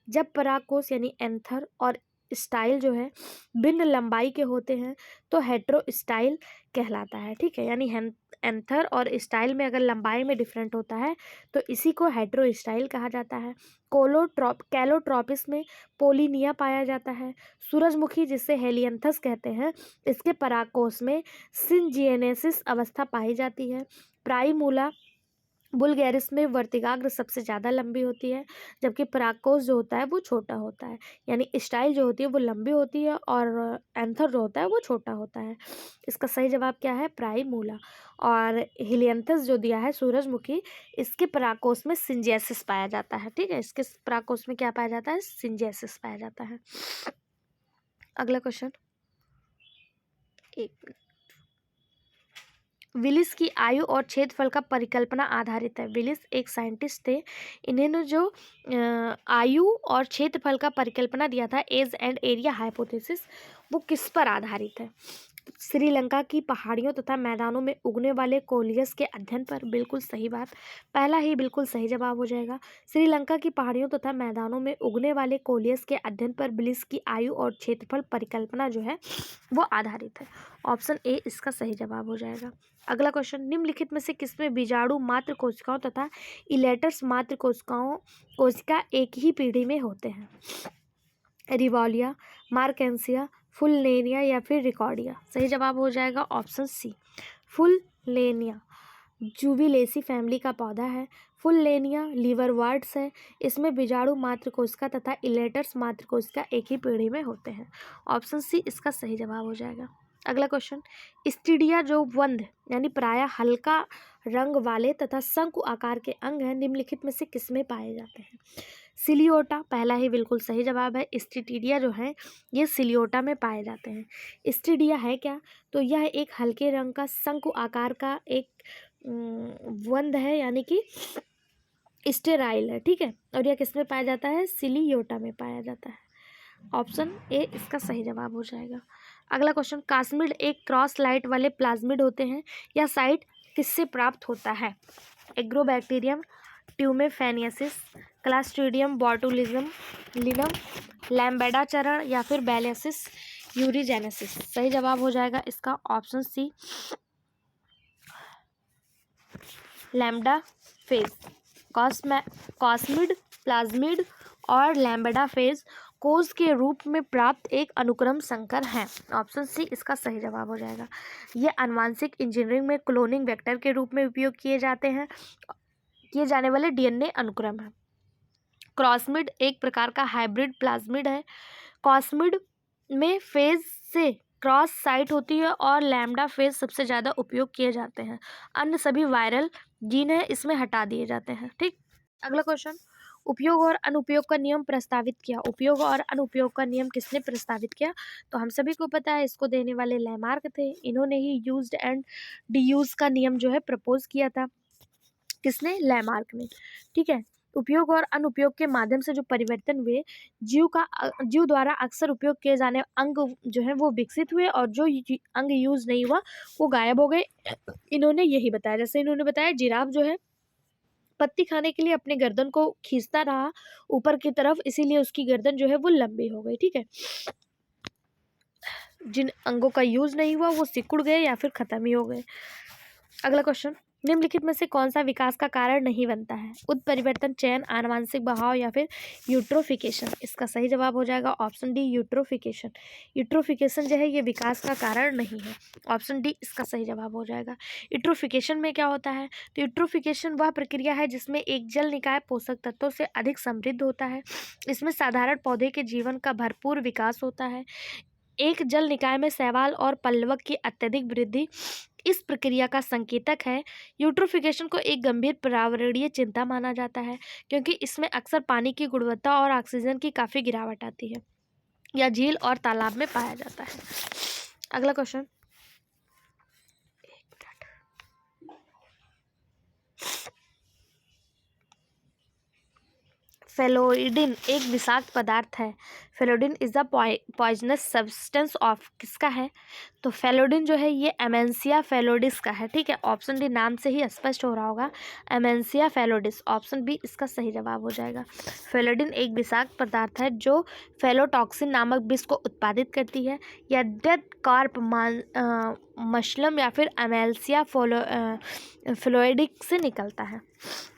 जब परागकोश यानी एंथर और स्टाइल जो है भिन्न लंबाई के होते हैं तो हेटेरोस्टाइल कहलाता है। ठीक है, यानी एंथर और स्टाइल में अगर लंबाई में डिफरेंट होता है तो इसी को हेटेरोस्टाइल कहा जाता है। कैलोट्रोपिस में पोलिनिया पाया जाता है। सूरजमुखी जिसे हेलियंथस कहते हैं, इसके परागकोश में सिंजियनेसिस अवस्था पाई जाती है। प्राइमूला बुल्गेरिस में वर्तिकाग्र सबसे ज़्यादा लंबी होती है, जबकि परागकोश जो होता है वो छोटा होता है। यानी स्टाइल जो होती है वो लंबी होती है और एंथर जो होता है वो छोटा होता है। इसका सही जवाब क्या है, प्राइमूला। और हिलियंथस जो दिया है सूरजमुखी, इसके परागकोश में सिंजियसिस पाया जाता है। ठीक है, इसके परागकोश में क्या पाया जाता है, सिंजियसिस पाया जाता है। अगला क्वेश्चन, एक विलिस की आयु और क्षेत्रफल का परिकल्पना आधारित है। विलिस एक साइंटिस्ट थे, इन्होंने जो आयु और क्षेत्रफल का परिकल्पना दिया था, एज एंड एरिया हाइपोथेसिस, वो किस पर आधारित है। श्रीलंका की पहाड़ियों तथा मैदानों में उगने वाले कोलियस के अध्ययन पर। बिल्कुल सही बात, पहला ही बिल्कुल सही जवाब हो जाएगा। श्रीलंका की पहाड़ियों तथा मैदानों में उगने वाले कोलियस के अध्ययन पर विलिस की आयु और क्षेत्रफल परिकल्पना जो है वो आधारित है। ऑप्शन ए इसका सही जवाब हो जाएगा। अगला क्वेश्चन, निम्नलिखित में से किसमें बीजाणु मात्र कोशिकाओं तथा इलेटर्स मात्र कोशिका एक ही पीढ़ी में होते हैं। रिवॉलिया, मार्केंसिया, फुलनेरिया या फिर रिकॉर्डिया। सही जवाब हो जाएगा ऑप्शन सी, फुलनेरिया। जुबिलेसी फैमिली का पौधा है। फुलनेरिया लीवरवर्ट्स है। इसमें बीजाणु मात्र कोशिका तथा इलेटर्स मात्र कोशिका एक ही पीढ़ी में होते हैं। ऑप्शन सी इसका सही जवाब हो जाएगा। अगला क्वेश्चन, स्टीडिया जो वंध यानी प्रायः हल्का रंग वाले तथा शंकु आकार के अंग हैं, निम्नलिखित में से किसमें पाए जाते हैं। सिलियोटा, पहला ही बिल्कुल सही जवाब है। स्टीडिया जो है ये सिलियोटा में पाए जाते हैं। स्टीडिया है क्या, तो यह एक हल्के रंग का शंकु आकार का एक वंध है, यानी कि स्टेराइल है। ठीक है, और यह किसमें पाया जाता है, सिलियोटा में पाया जाता है। ऑप्शन ए इसका सही जवाब हो जाएगा। अगला क्वेश्चन, कास्मिड एक क्रॉस लाइट वाले प्लाज्मिड होते हैं। यह साइट किससे प्राप्त होता है। एग्रोबैक्टीरियम, ट्यूमेफेनियसिस, क्लास्ट्रीडियम बोटुलिज्म, लैम्बेडा चरण या फिर बैलेसिस यूरिजेनेसिस। सही जवाब हो जाएगा इसका option C, lambda phage. Cosmid, plasmid और लैम्बेडा फेज कोष के रूप में प्राप्त एक अनुक्रम संकर हैं। ऑप्शन सी इसका सही जवाब हो जाएगा। ये आनुवांशिक इंजीनियरिंग में क्लोनिंग वेक्टर के रूप में उपयोग किए जाने वाले डीएनए अनुक्रम है। क्रॉसमिड एक प्रकार का हाइब्रिड प्लाज्मिड है। कॉस्मिड में फेज से क्रॉस साइट होती है और लैम्बडा फेज सबसे ज़्यादा उपयोग किए जाते हैं। अन्य सभी वायरल जीन है इसमें हटा दिए जाते हैं। ठीक, अगला क्वेश्चन, उपयोग और अनुपयोग का नियम प्रस्तावित किया। उपयोग और अनुपयोग का नियम किसने प्रस्तावित किया, तो हम सभी को पता है इसको देने वाले लैमार्क थे। इन्होंने ही यूज्ड एंड डीयूज का नियम जो है प्रपोज किया था। किसने, लैमार्क ने। ठीक है, उपयोग और अनुपयोग के माध्यम से जो परिवर्तन हुए, जीव द्वारा अक्सर उपयोग किए जाने अंग जो है वो विकसित हुए और जो अंग यूज नहीं हुआ वो गायब हो गए। इन्होंने यही बताया, जैसे इन्होंने बताया जिराफ जो है पत्ती खाने के लिए अपने गर्दन को खींचता रहा ऊपर की तरफ, इसीलिए उसकी गर्दन जो है वो लंबी हो गई। ठीक है, जिन अंगों का यूज नहीं हुआ वो सिकुड़ गए या फिर खत्म ही हो गए। अगला क्वेश्चन, निम्नलिखित में से कौन सा विकास का कारण नहीं बनता है? उत्परिवर्तन, चयन, आनुवांशिक बहाव या फिर यूट्रोफिकेशन। इसका सही जवाब हो जाएगा ऑप्शन डी, यूट्रोफिकेशन। यूट्रोफिकेशन जो है ये विकास का कारण नहीं है। ऑप्शन डी इसका सही जवाब हो जाएगा। यूट्रोफिकेशन में क्या होता है? तो यूट्रोफिकेशन वह प्रक्रिया है जिसमें एक जल निकाय पोषक तत्वों से अधिक समृद्ध होता है। इसमें साधारण पौधे के जीवन का भरपूर विकास होता है। एक जल निकाय में शैवाल और पल्लवक की अत्यधिक वृद्धि इस प्रक्रिया का संकेतक है। यूट्रोफिकेशन को एक गंभीर पर्यावरणीय चिंता माना जाता है क्योंकि इसमें अक्सर पानी की गुणवत्ता और ऑक्सीजन की काफ़ी गिरावट आती है या झील और तालाब में पाया जाता है। अगला क्वेश्चन, फेलोइडिन एक विषाक्त पदार्थ है। Phalloidin is the poisonous substance of किसका है? तो फेलोइडिन जो है ये एमेंसिया फेलोडिस का है। ठीक है, ऑप्शन डी नाम से ही स्पष्ट हो रहा होगा, एमेंसिया फेलोडिस। ऑप्शन बी इसका सही जवाब हो जाएगा। फेलोइडिन एक विषाक्त पदार्थ है जो फेलोटॉक्सिन नामक विष को उत्पादित करती है। यह डेड कार्प मशलम या फिर एमेल्सिया फ्लोइडिक से निकलता है।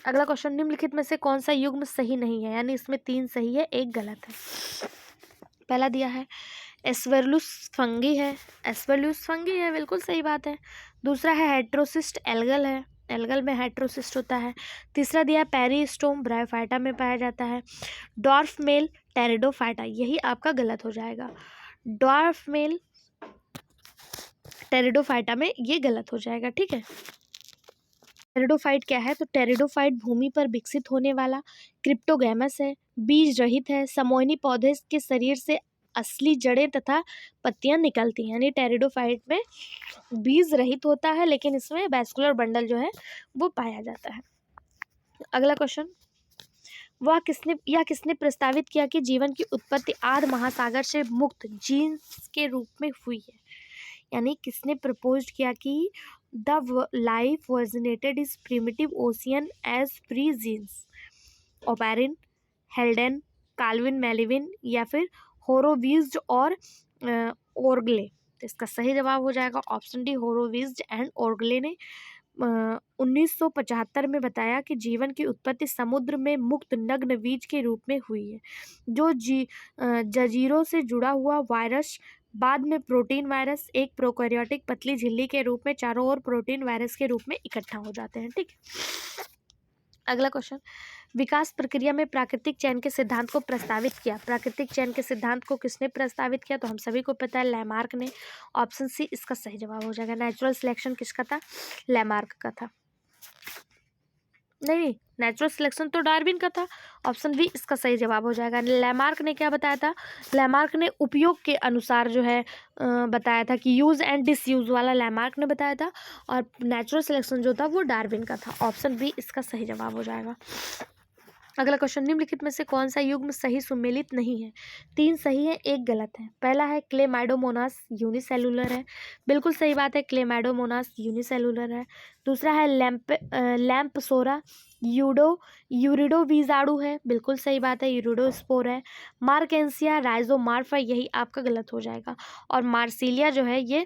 अगला क्वेश्चन, निम्नलिखित में से कौन सा युग्म सही नहीं है? यानी इसमें 3 सही है, 1 गलत है। पहला दिया है एस्पेरुलस फंगी है। एस्पेरुलस फंगी है, बिल्कुल सही बात है। दूसरा है हेट्रोसिस्ट एल्गल है, एल्गल में हेट्रोसिस्ट होता है। तीसरा दिया पेरिस्टोम ब्रायोफाइटा में पाया जाता है। डॉर्फ मेल टेरिडोफाइटा, यही आपका गलत हो जाएगा। डॉर्फ मेल टेरिडोफाइटा में ये गलत हो जाएगा। ठीक है, टेरिडोफाइट क्या है? तो टेरिडोफाइट भूमि पर विकसित होने वाला क्रिप्टोगैमस है, बीज रहित है। समोइनी पौधे के शरीर से असली जड़ें तथा पत्तियां निकलती हैं। यानी टेरिडोफाइट में बीज रहित होता है लेकिन इसमें वैस्कुलर बंडल जो है वो पाया जाता है। अगला क्वेश्चन, किसने प्रस्तावित किया कि जीवन की उत्पत्ति आध महासागर से मुक्त जीन्स के रूप में हुई है? यानी किसने प्रपोज किया कि the life originated is primitive ocean as free genes? Oparin, Haldane, Calvin Melvin या फिर होरोविज्ड और ओर्गले। तो इसका सही जवाब हो जाएगा ऑप्शन डी, होरोविज्ड एंड ओर्गले ने 1975 में बताया कि जीवन की उत्पत्ति समुद्र में मुक्त नग्न बीज के रूप में हुई है। जो जजीरों से जुड़ा हुआ वायरस बाद में प्रोटीन वायरस एक प्रोकैरियोटिक पतली झिल्ली के रूप में चारों ओर प्रोटीन वायरस के रूप में इकट्ठा हो जाते हैं। ठीक, अगला क्वेश्चन, विकास प्रक्रिया में प्राकृतिक चयन के सिद्धांत को प्रस्तावित किया। प्राकृतिक चयन के सिद्धांत को किसने प्रस्तावित किया? तो हम सभी को पता है, लैमार्क ने। ऑप्शन सी इसका सही जवाब हो जाएगा। नेचुरल सिलेक्शन किसका था? लैमार्क का था। नहीं, नेचुरल सिलेक्शन तो डार्विन का था। ऑप्शन बी इसका सही जवाब हो जाएगा। लैमार्क ने क्या बताया था? लैमार्क ने उपयोग के अनुसार जो है बताया था कि यूज़ एंड डिसयूज़ वाला लैमार्क ने बताया था, और नेचुरल सिलेक्शन जो था वो डार्विन का था। ऑप्शन बी इसका सही जवाब हो जाएगा। अगला क्वेश्चन, निम्नलिखित में से कौन सा युग्म सही सुमेलित नहीं है? 3 सही है, 1 गलत है। पहला है क्लेमाइडोमोनास यूनिसेलुलर है, बिल्कुल सही बात है, क्लेमाइडोमोनास यूनिसेलुलर है। दूसरा है लैम्पसोरा यूरिडोवीजाडू है, बिल्कुल सही बात है, यूरिडोस्पोर है। मार्केंसिया राइजोमार्फ है, यही आपका गलत हो जाएगा। और मार्सिलिया जो है ये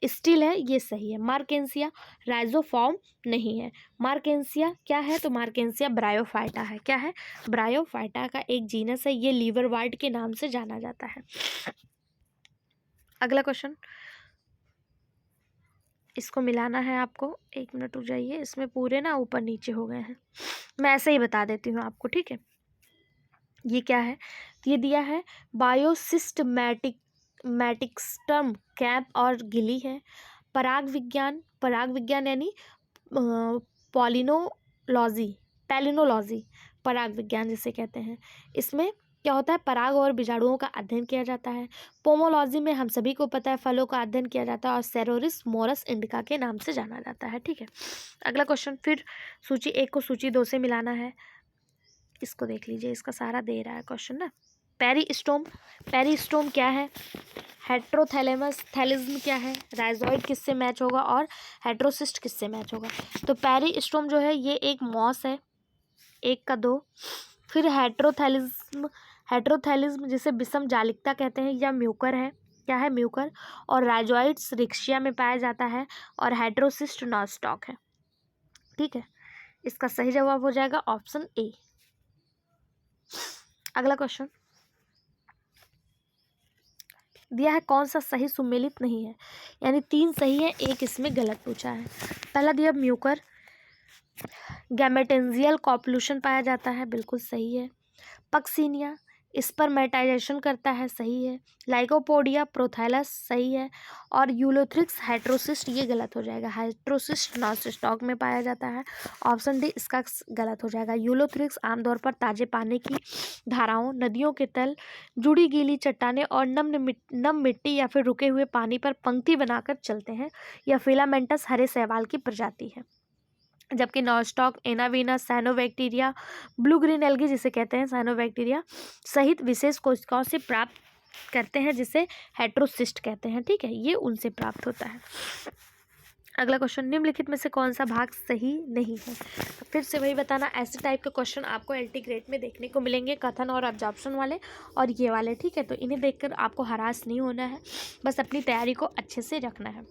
स्टील है, ये सही है। मार्केंसिया राइजोफॉर्म नहीं है। मार्केंसिया क्या है? तो मार्केंसिया ब्रायोफाइटा है। क्या है? ब्रायोफाइटा का एक जीनस है, ये लीवरवार्ट के नाम से जाना जाता है। अगला क्वेश्चन, इसको मिलाना है आपको, 1 मिनट रुक जाइए, इसमें पूरे ना ऊपर नीचे हो गए हैं, मैं ऐसे ही बता देती हूँ आपको। ठीक है, ये क्या है? ये दिया है बायोसिस्टमैटिक्सटम कैप और गिली है। पराग विज्ञान यानी पैलिनोलॉजी पराग विज्ञान जिसे कहते हैं। इसमें क्या होता है? पराग और बीजाणुओं का अध्ययन किया जाता है। पोमोलॉजी में हम सभी को पता है फलों का अध्ययन किया जाता है, और सेरोरिस मोरस इंडिका के नाम से जाना जाता है। ठीक है, अगला क्वेश्चन, फिर सूची 1 को सूची 2 से मिलाना है। इसको देख लीजिए, इसका सारा दे रहा है क्वेश्चन ना। पेरिस्टोम क्या है? हेट्रोथैलेमस थैलिज्म क्या है? राइजोइड किससे मैच होगा और हेट्रोसिस्ट किससे मैच होगा? तो पेरिस्टोम जो है ये एक मॉस है, 1 का 2। फिर हेट्रोथैलिज्म जिसे विषम जालिकता कहते हैं या म्यूकर है, क्या है म्यूकर, और राइजोइड्स रिक्शिया में पाया जाता है, और हेट्रोसिस्ट नॉनस्टॉक है। ठीक है, इसका सही जवाब हो जाएगा ऑप्शन ए। अगला क्वेश्चन दिया है कौन सा सही सुमेलित नहीं है, यानी 3 सही है, 1 इसमें गलत पूछा है। पहला दिया म्यूकर गैमेटेंजियल कॉपल्यूशन पाया जाता है, बिल्कुल सही है। पक्सीनिया स्पर्मेटाइजेशन करता है, सही है। लाइकोपोडिया प्रोथैलस सही है, और यूलोथ्रिक्स हाइड्रोसिस्ट ये गलत हो जाएगा, हाइड्रोसिस्ट नॉनस्टॉक में पाया जाता है, ऑप्शन डी इसका गलत हो जाएगा। यूलोथ्रिक्स आमतौर पर ताजे पानी की धाराओं, नदियों के तल, जुड़ी गीली चट्टानें और नम मिट्टी या फिर रुके हुए पानी पर पंक्ति बनाकर चलते हैं। यह फिलामेंटस हरे शैवाल की प्रजाति है। जबकि नॉनस्टॉक एनावीना साइनोबैक्टीरिया ब्लू ग्रीन एल्गी जिसे कहते हैं साइनोबैक्टीरिया सहित विशेष कोशिकाओं से प्राप्त करते हैं, जिसे हेट्रोसिस्ट कहते हैं। ठीक है, ये उनसे प्राप्त होता है। अगला क्वेश्चन निम्नलिखित में से कौन सा भाग सही नहीं है। तो फिर से वही बताना, ऐसे टाइप के क्वेश्चन आपको एलटी ग्रेड में देखने को मिलेंगे, कथन और ऑब्जर्वेशन वाले और ये वाले। ठीक है, तो इन्हें देखकर आपको हरास नहीं होना है, बस अपनी तैयारी को अच्छे से रखना है।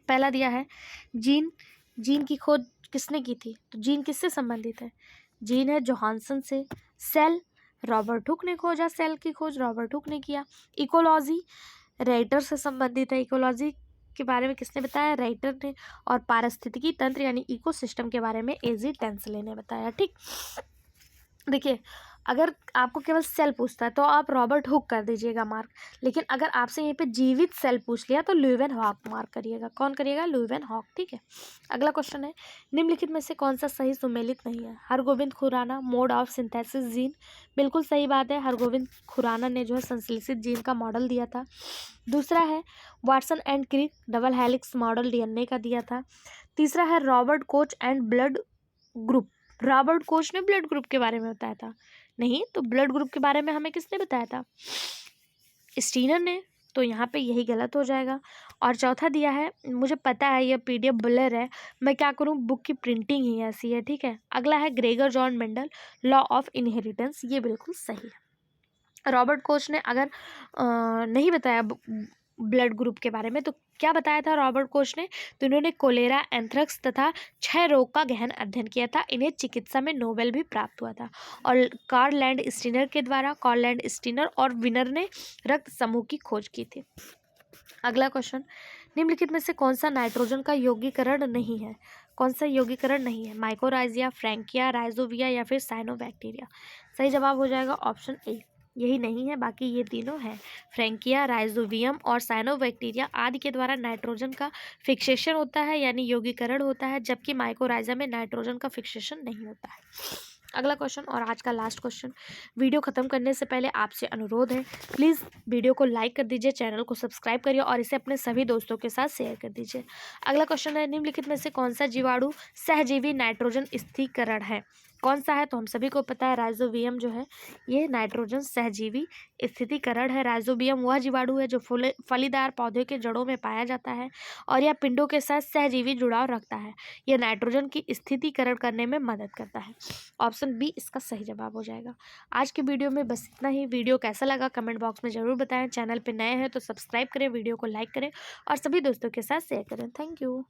पहला दिया है जीन की खोज किसने की थी, तो जीन किससे संबंधित है, जीन है जोहानसन से। सेल रॉबर्ट हुक ने खोजा, सेल की खोज रॉबर्ट हुक ने किया। इकोलॉजी राइटर से संबंधित है, इकोलॉजी के बारे में किसने बताया, राइटर ने। और पारिस्थितिकी तंत्र यानी इकोसिस्टम के बारे में एजी टेंसले ने बताया। ठीक, देखिए अगर आपको केवल सेल पूछता है तो आप रॉबर्ट हुक कर दीजिएगा मार्क, लेकिन अगर आपसे यहीं पे जीवित सेल पूछ लिया तो ल्यूवेन हॉक मार्क करिएगा। कौन करिएगा, ल्यूवेन हॉक। ठीक है, अगला क्वेश्चन है निम्नलिखित में से कौन सा सही सुमेलित नहीं है। Hargobind Khorana mode of synthesis gene, बिल्कुल सही बात है, हरगोविंद खुराना ने जो है संश्लेषित जीन का मॉडल दिया था। दूसरा है Watson and Crick double helix model DNA का दिया था। तीसरा है Robert Koch and blood group, Robert Koch ने ब्लड ग्रुप के बारे में बताया था, नहीं तो ब्लड ग्रुप के बारे में हमें किसने बताया था, स्टीनर ने, तो यहाँ पे यही गलत हो जाएगा। और चौथा दिया है, मुझे पता है ये पीडीएफ ब्लर है, मैं क्या करूँ, बुक की प्रिंटिंग ही ऐसी है। ठीक है, अगला है Gregor John Mendel law of inheritance, ये बिल्कुल सही है। रॉबर्ट कोच ने अगर नहीं बताया ब्लड ग्रुप के बारे में तो क्या बताया था रॉबर्ट कोच ने, तो इन्होंने कोलेरा एंथ्रेक्स तथा क्षय रोग का गहन अध्ययन किया था, इन्हें चिकित्सा में नोबेल भी प्राप्त हुआ था। और कार्ल लैंड स्टीनर के द्वारा, कार्ल लैंड स्टीनर और विनर ने रक्त समूह की खोज की थी। अगला क्वेश्चन निम्नलिखित में से कौन सा नाइट्रोजन का यौगीकरण नहीं है, कौन सा यौगीकरण नहीं है, माइकोराइजिया, फ्रैंकिया, राइजोविया या फिर साइनोबैक्टीरिया। सही जवाब हो जाएगा ऑप्शन ए, यही नहीं है, बाकी ये तीनों है। फ्रैंकिया, राइजोवियम और साइनोबैक्टीरिया आदि के द्वारा नाइट्रोजन का फिक्सेशन होता है यानी यौगीकरण होता है, जबकि माइकोराइजा में नाइट्रोजन का फिक्सेशन नहीं होता है। अगला क्वेश्चन और आज का लास्ट क्वेश्चन, वीडियो खत्म करने से पहले आपसे अनुरोध है प्लीज़ वीडियो को लाइक कर दीजिए, चैनल को सब्सक्राइब करिए और इसे अपने सभी दोस्तों के साथ शेयर कर दीजिए। अगला क्वेश्चन है निम्नलिखित में से कौन सा जीवाणु सहजीवी नाइट्रोजन स्थिरीकरण है, कौन सा है, तो हम सभी को पता है राइजोबियम जो है ये नाइट्रोजन सहजीवी स्थिरीकरण है। राइजोबियम वह जीवाणु है जो फलीदार पौधे के जड़ों में पाया जाता है और यह पिंडों के साथ सहजीवी जुड़ाव रखता है, यह नाइट्रोजन की स्थिरीकरण करने में मदद करता है। ऑप्शन बी इसका सही जवाब हो जाएगा। आज के वीडियो में बस इतना ही। वीडियो कैसा लगा कमेंट बॉक्स में ज़रूर बताएं, चैनल पर नए हैं तो सब्सक्राइब करें, वीडियो को लाइक करें और सभी दोस्तों के साथ शेयर करें। Thank you.